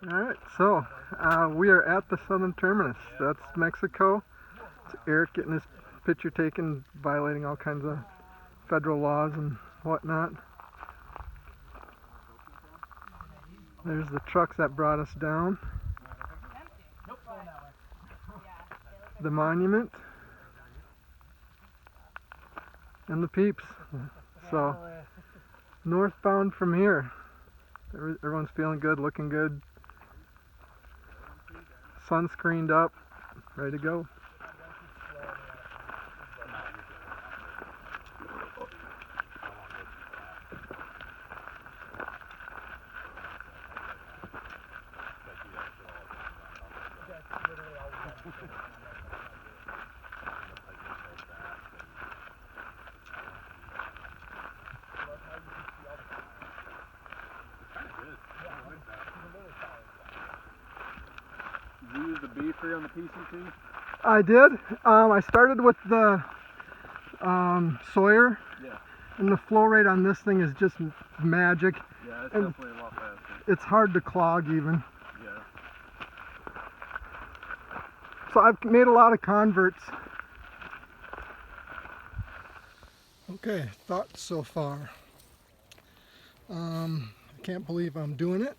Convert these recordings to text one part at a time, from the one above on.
Alright, so we are at the southern terminus. That's Mexico. It's Eric getting his picture taken, violating all kinds of federal laws and whatnot. There's the trucks that brought us down. The monument. And the peeps. So, northbound from here. Everyone's feeling good, looking good. Sunscreened up, ready to go. Did you use the B tree on the PCT? I did. I started with the Sawyer. Yeah. And the flow rate on this thing is just magic. Yeah, it's and definitely a lot faster. It's hard to clog even. Yeah. So I've made a lot of converts. Okay, thoughts so far. I can't believe I'm doing it.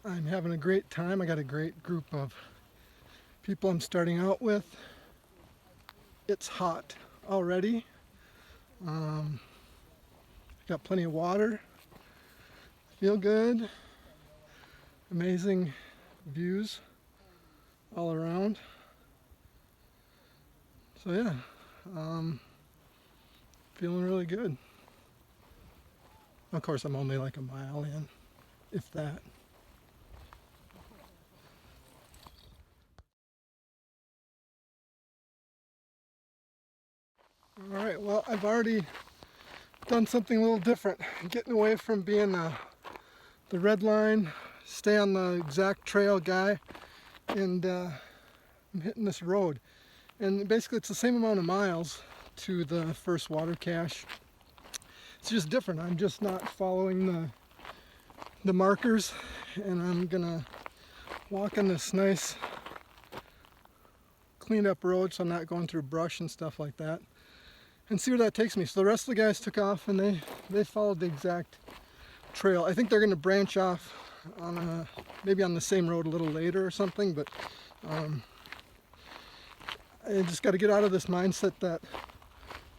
I'm having a great time. I got a great group of people I'm starting out with. It's hot already. Got plenty of water. Feel good. Amazing views all around. So yeah, feeling really good. Of course, I'm only like a mile in, if that. All right, well, I've already done something a little different. Getting away from being the red line, stay on the exact trail guy, and I'm hitting this road. And basically it's the same amount of miles to the first water cache. It's just different. I'm just not following the markers, and I'm gonna walk on this nice cleaned up road so I'm not going through brush and stuff like that, and see where that takes me. So the rest of the guys took off and they followed the exact trail. I think they're going to branch off on maybe on the same road a little later or something, but I just got to get out of this mindset that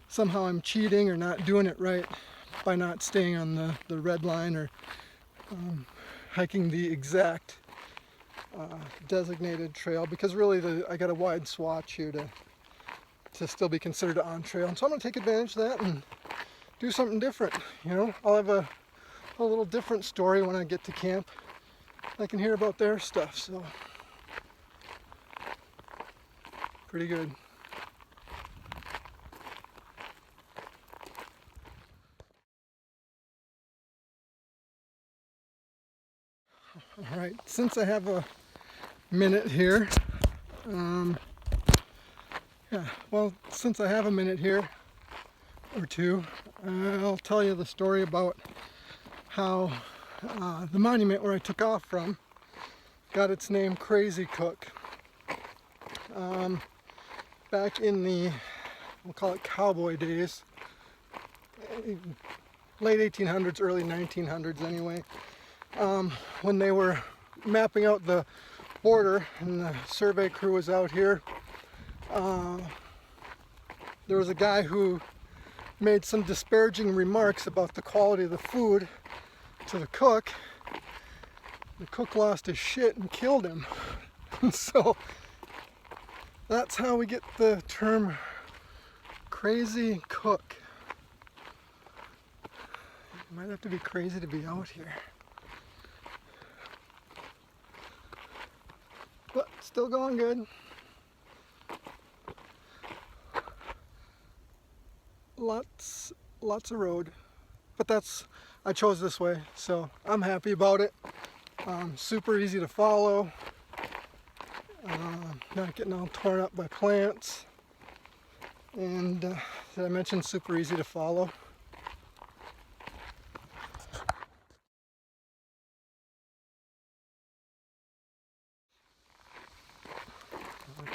somehow I'm cheating or not doing it right by not staying on the red line or hiking the exact designated trail, because really I got a wide swatch here to still be considered on trail. And so I'm going to take advantage of that and do something different. You know, I'll have a little different story when I get to camp. I can hear about their stuff, so pretty good. All right, since I have a minute here, since I have a minute here or two, I'll tell you the story about how the monument where I took off from got its name Crazy Cook. Back in the, we'll call it cowboy days, late 1800s, early 1900s anyway, when they were mapping out the border and the survey crew was out here, there was a guy who made some disparaging remarks about the quality of the food to the cook. The cook lost his shit and killed him. So that's how we get the term Crazy Cook. You might have to be crazy to be out here. But still going good. Lots of road. But I chose this way, so I'm happy about it. Super easy to follow. Not getting all torn up by plants. And did I mention super easy to follow?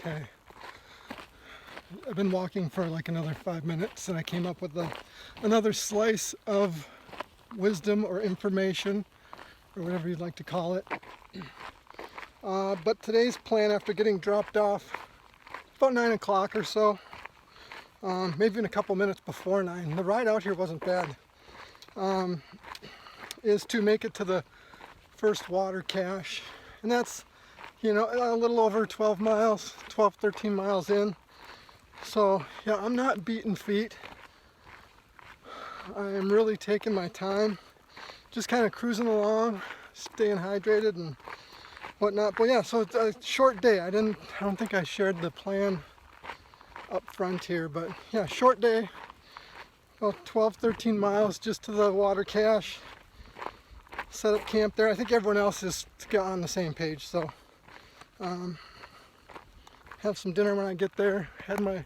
Okay. I've been walking for like another 5 minutes and I came up with another slice of wisdom or information or whatever you'd like to call it. But today's plan, after getting dropped off about 9 o'clock or so, maybe even a couple minutes before 9, the ride out here wasn't bad, is to make it to the first water cache. And that's, you know, a little over 12 miles, 12, 13 miles in. So yeah, I'm not beating feet. I am really taking my time, just kind of cruising along, staying hydrated and whatnot. But yeah, so it's a short day. I don't think I shared the plan up front here, but yeah, short day, about 12, 13 miles just to the water cache. Set up camp there. I think everyone else is on the same page, so have some dinner when I get there. Had my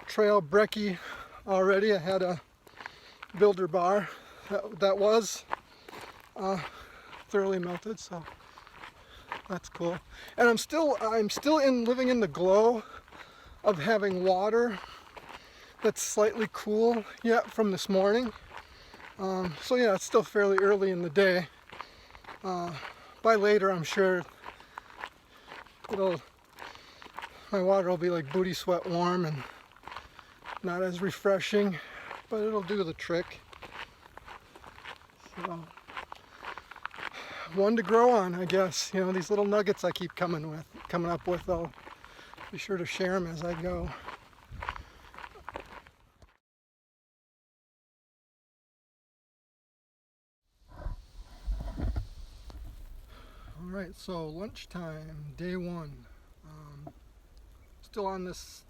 trail brekkie already. I had a builder bar that was thoroughly melted, so that's cool. And I'm still living in the glow of having water that's slightly cool yet from this morning. So yeah, it's still fairly early in the day. By later, I'm sure my water will be like booty sweat warm and not as refreshing, but it'll do the trick. So, one to grow on, I guess. You know, these little nuggets I keep coming up with, I'll be sure to share them as I go. All right, so lunchtime, day one. Still on this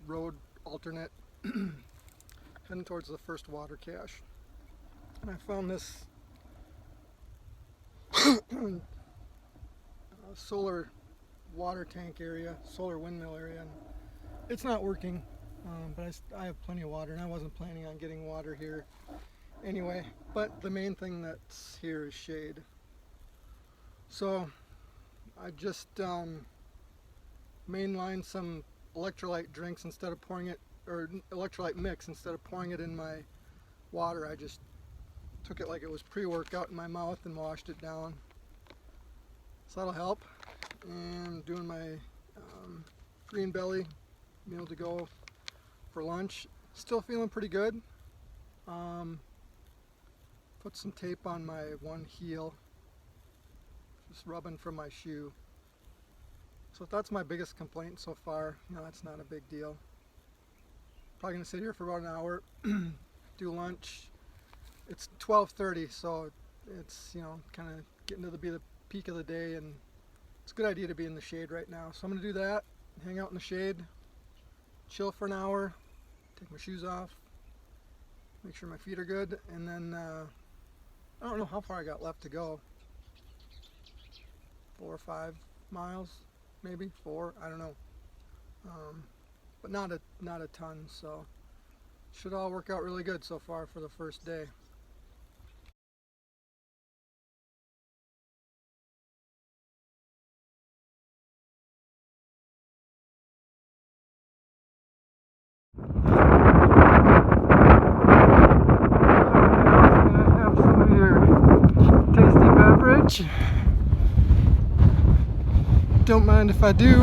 road alternate, heading towards the first water cache. And I found this solar water tank area, solar windmill area, and it's not working, but I have plenty of water, and I wasn't planning on getting water here anyway. But the main thing that's here is shade. So I just mainlined some electrolyte drinks instead of pouring it, or electrolyte mix instead of pouring it in my water. I just took it like it was pre-workout in my mouth and washed it down. So that'll help. And doing my green belly meal to go for lunch. Still feeling pretty good. Put some tape on my one heel, just rubbing from my shoe. So if that's my biggest complaint so far, you know, that's not a big deal. Probably gonna sit here for about an hour, do lunch. It's 12:30, so it's, you know, kind of getting to be the peak of the day, and it's a good idea to be in the shade right now. So I'm gonna do that, hang out in the shade, chill for an hour, take my shoes off, make sure my feet are good, and then I don't know how far I got left to go. 4 or 5 miles, maybe 4. I don't know, but not a ton. So should all work out really good so far for the first day. Have some of your tasty beverage. Don't mind if I do.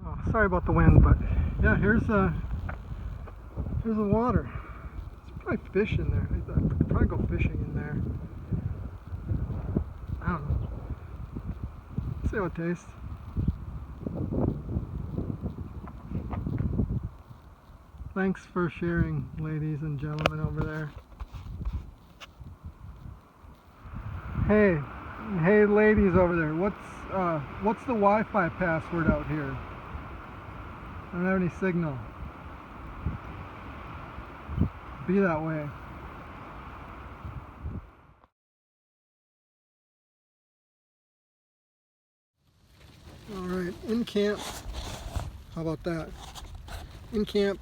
Oh, sorry about the wind, but yeah, here's the water. There's probably fish in there. I could probably go fishing in there. I don't know. See how it tastes. Thanks for sharing, ladies and gentlemen over there. Hey, ladies over there. What's the Wi-Fi password out here? I don't have any signal. Be that way. All right, in camp. How about that? In camp,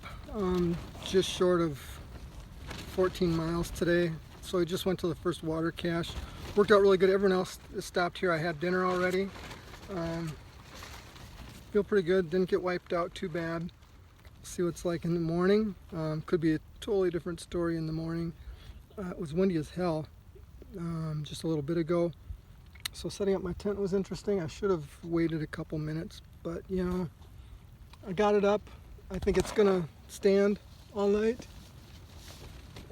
just short of 14 miles today. so I just went to the first water cache. Worked out really good. Everyone else stopped here. I had dinner already. Feel pretty good. Didn't get wiped out too bad. See what it's like in the morning. Could be a totally different story in the morning. It was windy as hell just a little bit ago. So setting up my tent was interesting. I should have waited a couple minutes, but you know, I got it up. I think it's gonna stand all night,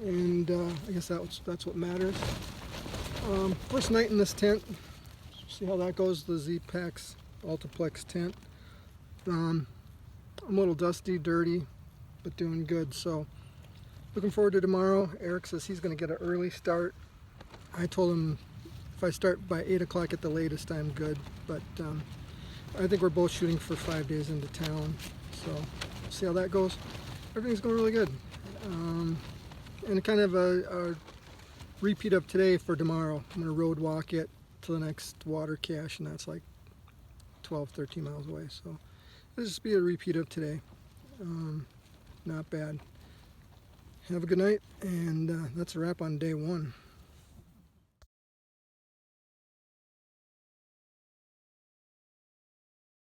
and I guess that's what matters. First night in this tent. See how that goes. The Z-Pax Altiplex tent. I'm a little dusty, dirty, but doing good. So looking forward to tomorrow. Eric says he's going to get an early start. I told him if I start by 8 o'clock at the latest, I'm good. But I think we're both shooting for 5 days into town. So we'll see how that goes. Everything's going really good. And kind of a repeat of today for tomorrow. I'm going to road walk it to the next water cache, and that's like 12, 13 miles away. So this will be a repeat of today. Not bad. Have a good night, and that's a wrap on day 1.